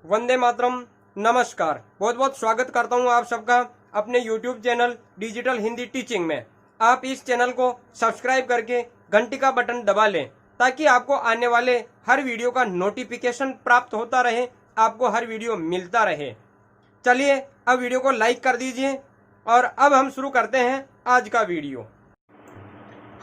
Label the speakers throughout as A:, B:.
A: वंदे मातरम। नमस्कार, बहुत बहुत स्वागत करता हूं आप सबका अपने YouTube channel digital Hindi teaching में। आप इस चैनल को सब्सक्राइब करके घंटी का बटन दबा लें ताकि आपको आने वाले हर वीडियो का नोटिफिकेशन प्राप्त होता रहे, आपको हर वीडियो मिलता रहे। चलिए अब वीडियो को लाइक कर दीजिए और अब हम शुरू करते हैं आज का वीडियो।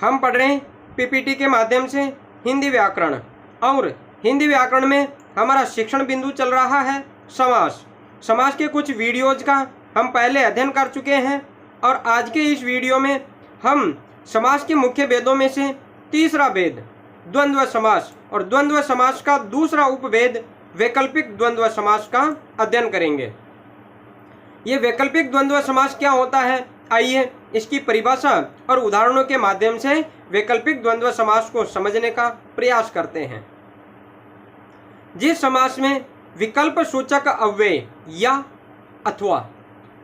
A: हम पढ़ रहे हैं पीपीटी के माध्यम से हिंदी व्याकरण, और हिंदी व्याकरण में हमारा शिक्षण बिंदु चल रहा है समास। समास के कुछ वीडियोज का हम पहले अध्ययन कर चुके हैं और आज के इस वीडियो में हम समास के मुख्य भेदों में से तीसरा भेद द्वंद्व समास और द्वंद्व समास का दूसरा उपभेद वैकल्पिक द्वंद्व समास का अध्ययन करेंगे। ये वैकल्पिक द्वंद्व समास क्या होता है, आइए इसकी परिभाषा और उदाहरणों के माध्यम से वैकल्पिक द्वंद्व समास को समझने का प्रयास करते हैं। जिस समास में विकल्प सूचक अव्यय या अथवा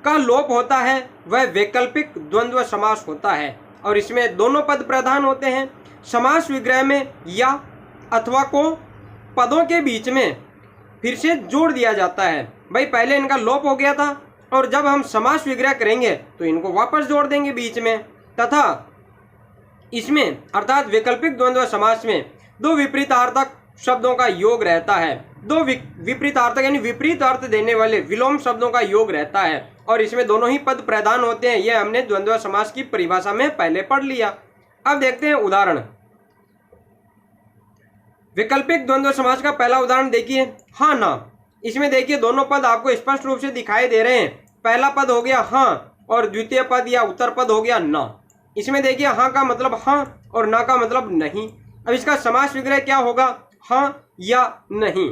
A: का लोप होता है वह वैकल्पिक द्वंद्व समास होता है और इसमें दोनों पद प्रधान होते हैं। समास विग्रह में या अथवा को पदों के बीच में फिर से जोड़ दिया जाता है। भाई पहले इनका लोप हो गया था और जब हम समास विग्रह करेंगे तो इनको वापस जोड़ देंगे बीच में, तथा इसमें अर्थात वैकल्पिक द्वंद्व समास में दो विपरीतार्थक शब्दों का योग रहता है। दो विपरीतार्थक यानी विपरीत अर्थ देने वाले विलोम शब्दों का योग रहता है और इसमें दोनों ही पद प्रधान होते हैं। यह हमने द्वंद्व समास की परिभाषा में पहले पढ़ लिया। अब देखते हैं उदाहरण। वैकल्पिक द्वंद्व समास का पहला उदाहरण देखिए, हाँ ना। इसमें देखिए दोनों पद आपको स्पष्ट रूप से दिखाई दे रहे हैं। पहला पद हो गया हाँ और द्वितीय पद या उत्तर पद हो गया ना। इसमें देखिए हाँ का मतलब हाँ और ना का मतलब नहीं। अब इसका समास विग्रह क्या होगा, हाँ या नहीं।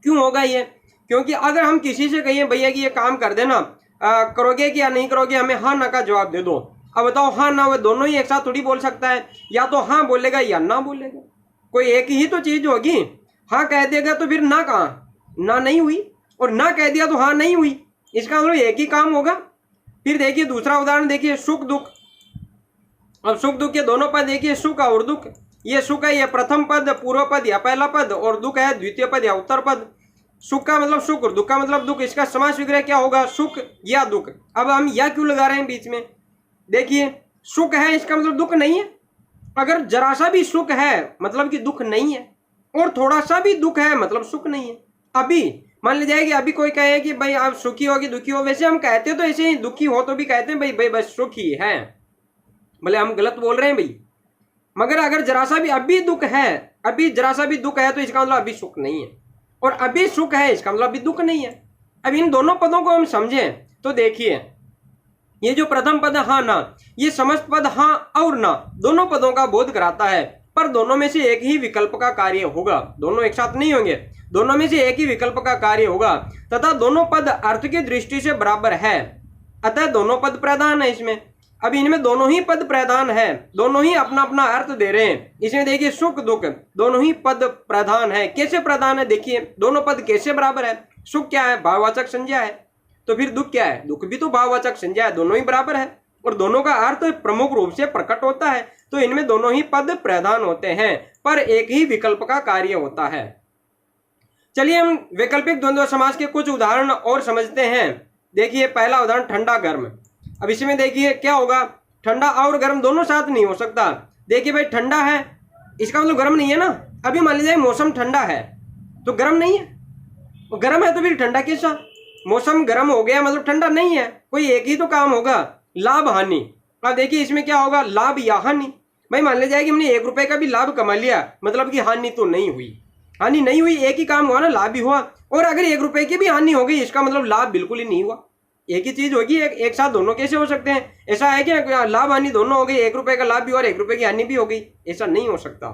A: क्यों होगा ये? क्योंकि अगर हम किसी से कहिए भैया कि ये काम कर देना, करोगे कि या नहीं करोगे, हमें हाँ ना का जवाब दे दो। अब बताओ हाँ ना वो दोनों ही एक साथ थोड़ी बोल सकता है, या तो हाँ बोलेगा या ना बोलेगा। कोई एक ही तो चीज होगी। हाँ कह देगा तो फिर ना कहाँ, ना नहीं हुई, और ना कह दिया तो हाँ नहीं हुई। इसका मतलब एक ही काम होगा। फिर देखिए दूसरा उदाहरण देखिए, सुख दुख। अब सुख दुख के दोनों पद देखिए, सुख और दुख। ये सुख है, ये प्रथम पद पूर्व पद या पहला पद, और दुख है द्वितीय पद या उत्तर पद। सुख का मतलब सुख और दुख का मतलब दुख। इसका समास विग्रह क्या होगा, सुख या दुख। अब हम या क्यों लगा रहे हैं बीच में? देखिए सुख है इसका मतलब दुख नहीं है। अगर जरा सा भी सुख है मतलब कि दुख नहीं है, और थोड़ा सा भी दुख है मतलब सुख नहीं है। अभी मान लीजिए कि अभी कोई कहे कि भाई आप सुखी हो कि दुखी हो, वैसे हम कहते तो ऐसे ही, दुखी हो तो भी कहते हैं भाई भाई बस सुखी है, भले हम गलत बोल रहे हैं भाई। मगर अगर जरा सा भी अभी दुख है, अभी जरा सा भी दुख है तो इसका मतलब अभी सुख नहीं है, और अभी सुख है इसका मतलब अभी दुख नहीं है। अब इन दोनों पदों को हम समझें तो देखिए ये जो प्रथम पद हाँ ना, ये समस्त पद हाँ और ना दोनों पदों का बोध कराता है, पर दोनों में से एक ही विकल्प का कार्य होगा। दोनों एक साथ नहीं होंगे, दोनों में से एक ही विकल्प का कार्य होगा, तथा दोनों पद अर्थ की दृष्टि से बराबर है, अतः दोनों पद प्रधान है इसमें। अब इनमें दोनों ही पद प्रधान है, दोनों ही अपना अपना अर्थ दे रहे हैं। इसमें देखिए सुख दुख दोनों ही पद प्रधान है। कैसे प्रधान है? देखिए दोनों पद कैसे बराबर है। सुख क्या है? भाववाचक संज्ञा है। तो फिर दुख क्या है? दुख भी तो भाववाचक संज्ञा है। दोनों ही बराबर है और दोनों का अर्थ प्रमुख रूप से प्रकट होता है, तो इनमें दोनों ही पद प्रधान होते हैं, पर एक ही विकल्प का कार्य होता है। चलिए हम वैकल्पिक द्वंद्व समास के कुछ उदाहरण और समझते हैं। देखिए पहला उदाहरण ठंडा गर्म। अब इसमें देखिए क्या होगा, ठंडा और गर्म दोनों साथ नहीं हो सकता। देखिए भाई ठंडा है इसका मतलब गर्म नहीं है ना। अभी मान लीजिए मौसम ठंडा है तो गर्म नहीं है, और गर्म है तो फिर ठंडा कैसा? मौसम गर्म हो गया मतलब ठंडा नहीं है। कोई एक ही तो काम होगा, लाभ हानि। अब देखिए इसमें क्या होगा, लाभ या हानि। भाई मान लीजिए कि हमने 1 रुपए का भी लाभ कमा लिया, मतलब कि हानि तो नहीं हुई। हानि नहीं हुई, एक ही काम हुआ ना, लाभ भी हुआ। और अगर 1 रुपए की भी हानि हो गई इसका मतलब लाभ बिल्कुल ही नहीं हुआ। एक ही चीज होगी, एक साथ दोनों कैसे हो सकते हैं? ऐसा है कि लाभ हानि दोनों हो गई, 1 रुपए का लाभ भी और 1 रुपए की हानि भी हो गई, ऐसा नहीं हो सकता।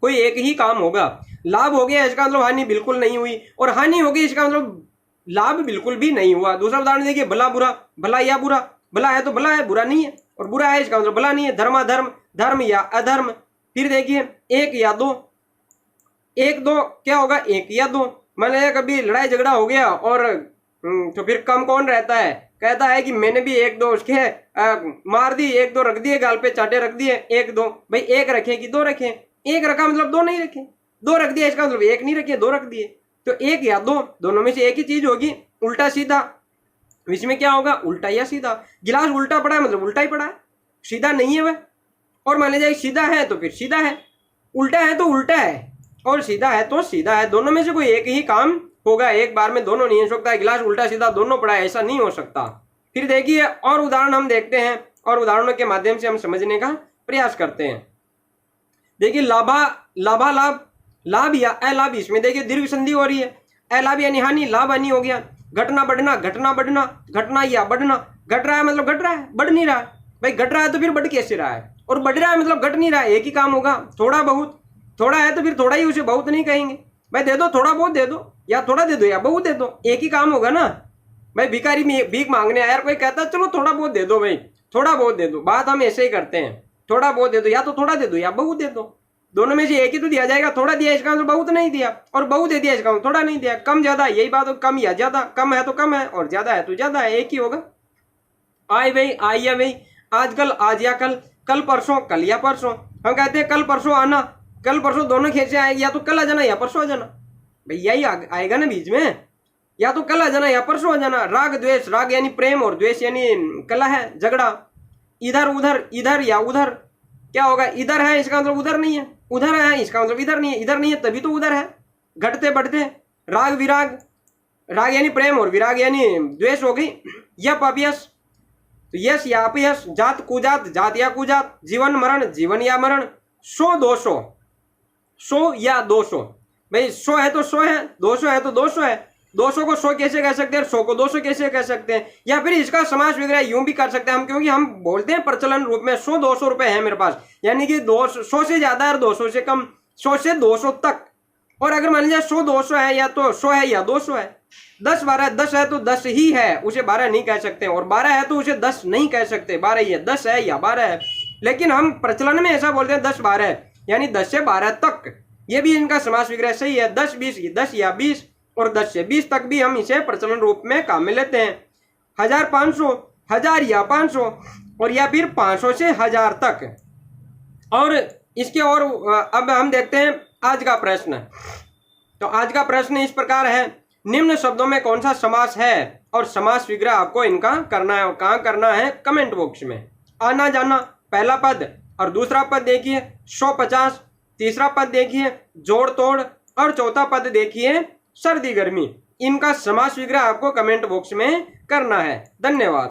A: कोई एक ही काम होगा। लाभ हो गया इसका मतलब हानि बिल्कुल नहीं हुई, और हानि हो गई इसका मतलब लाभ बिल्कुल भी नहीं हुआ। दूसरा उदाहरण देखिए, भला बुरा। भला या बुरा, भला है तो भला है, बुरा नहीं है, और बुरा है इसका मतलब भला नहीं है। धर्माधर्म, धर्म या अधर्म। फिर देखिए एक या दो। एक दो क्या होगा, एक या दो। मान लीजिए कभी लड़ाई झगड़ा हो गया और तो फिर कम कौन रहता है? कहता है कि मैंने भी 1 2 उसके मार दी, 1 2 रख दिए, गाल पे चाटे रख दिए, 1 2। भाई 1 रखे कि 2 रखे? 1 रखा मतलब 2 नहीं रखे, 2 रख दिया इसका मतलब 1 नहीं रखे, 2 रख दिए। तो एक या दो, दोनों में से एक ही चीज होगी। उल्टा सीधा, इसमें क्या होगा, उल्टा या सीधा। गिलास उल्टा पड़ा है मतलब उल्टा ही पड़ा है, सीधा नहीं है वह। और मान लीजिए सीधा है तो फिर सीधा है, उल्टा है तो उल्टा है, और सीधा है तो सीधा है। दोनों में से कोई एक ही काम होगा, एक बार में दोनों नहीं हो सकता। गिलास उल्टा सीधा दोनों पड़ा है, ऐसा नहीं हो सकता। फिर देखिए और उदाहरण हम देखते हैं, और उदाहरणों के माध्यम से हम समझने का प्रयास करते हैं। देखिए लाभा लाभालाभ, लाभ या अलाभ, इसमें देखिए दीर्घ संधि हो रही है। अलाभ यानी हानि, लाभ हानि हो गया। घटना बढ़ना, घटना बढ़ना, घटना या बढ़ना। घट रहा है मतलब घट रहा है, बढ़ नहीं रहा है। भाई घट रहा है तो फिर बढ़ कैसे रहा है, और बढ़ रहा है मतलब घट नहीं रहा है, एक ही काम होगा। थोड़ा बहुत, थोड़ा है तो फिर थोड़ा ही, उसे बहुत नहीं कहेंगे। भाई दे दो, थोड़ा बहुत दे दो, या थोड़ा दे दो या बहुत दे दो, एक ही काम होगा ना। भाई भिखारी में भीख मांगने आया, कोई कहता है चलो थोड़ा बहुत दे दो, भाई थोड़ा बहुत दे दो, बात हम ऐसे ही करते हैं। थोड़ा बहुत दे दो, या तो थोड़ा दे दो या बहुत दे दो, दोनों में से एक ही तो दिया जाएगा। थोड़ा दिया इसका मतलब बहुत नहीं दिया, और बहुत दे दिया इसका मतलब थोड़ा नहीं दिया। कम ज्यादा यही बात हो, कम या ज्यादा, कम है तो कम है, और ज्यादा है तो ज्यादा है, एक ही होगा। आए भाई, आई या भाई, आजकल, आज या कल, कल परसों, कल या परसों। हम कहते हैं कल परसों आना, कल परसों दोनों कैसे आएगी, या तो कल आ जाना या परसों आ जाना। भाई यही आएगा ना बीच में, या तो कल आ जाना या परसों आ जाना। राग द्वेष, राग यानी प्रेम और द्वेष यानी कला है, झगड़ा। इधर उधर, इधर या उधर, क्या होगा, इधर है इसका मतलब उधर नहीं है, उधर है इसका मतलब इधर नहीं है, इधर नहीं है तभी तो उधर है। घटते बढ़ते, राग विराग, राग यानी प्रेम और विराग यानी द्वेष हो गई। यप अपयश, तो यश या अपयश। जात कुजात, जात या कुजात। जीवन मरण, जीवन या मरण। सो दो सौ, सो या 200। भाई 100 है तो 100 है, 200 है तो 200 है। 200 को 100 कैसे कह सकते हैं, 100 को 200 कैसे कह सकते हैं, या फिर इसका समास वगैरह यूं भी कर सकते हैं हम, क्योंकि हम बोलते हैं प्रचलन रूप में 100 200 रुपए है मेरे पास, यानी कि 100 से ज्यादा और 200 से कम, 100 से 200 तक। और अगर मान लीजिए 100 200 है, या तो 100 है या 200 है। 10 12, 10 है तो 10 ही है, उसे 12 नहीं कह सकते, और 12 है तो उसे 10 नहीं कह सकते, 12 ही है, 10 है या 12 है। लेकिन हम प्रचलन में ऐसा बोलते हैं 10 12, यानी 10 से 12 तक। ये भी इनका समास विग्रह सही है। 10 20, 10 या 20, और 10 से 20 तक भी हम इसे प्रचलन रूप में काम में लेते हैं। 1000 500, 1000 या 500, और या फिर 500 से 1000 तक। और इसके और अब हम देखते हैं आज का प्रश्न। तो आज का प्रश्न इस प्रकार है, निम्न शब्दों में कौन सा समास है, और समास विग्रह आपको इनका करना है, और कहाँ करना है, कमेंट बॉक्स में। आना जाना पहला पद, और दूसरा पद देखिए 150, तीसरा पद देखिए जोड़ तोड़, और चौथा पद देखिए सर्दी गर्मी। इनका समास विग्रह आपको कमेंट बॉक्स में करना है। धन्यवाद।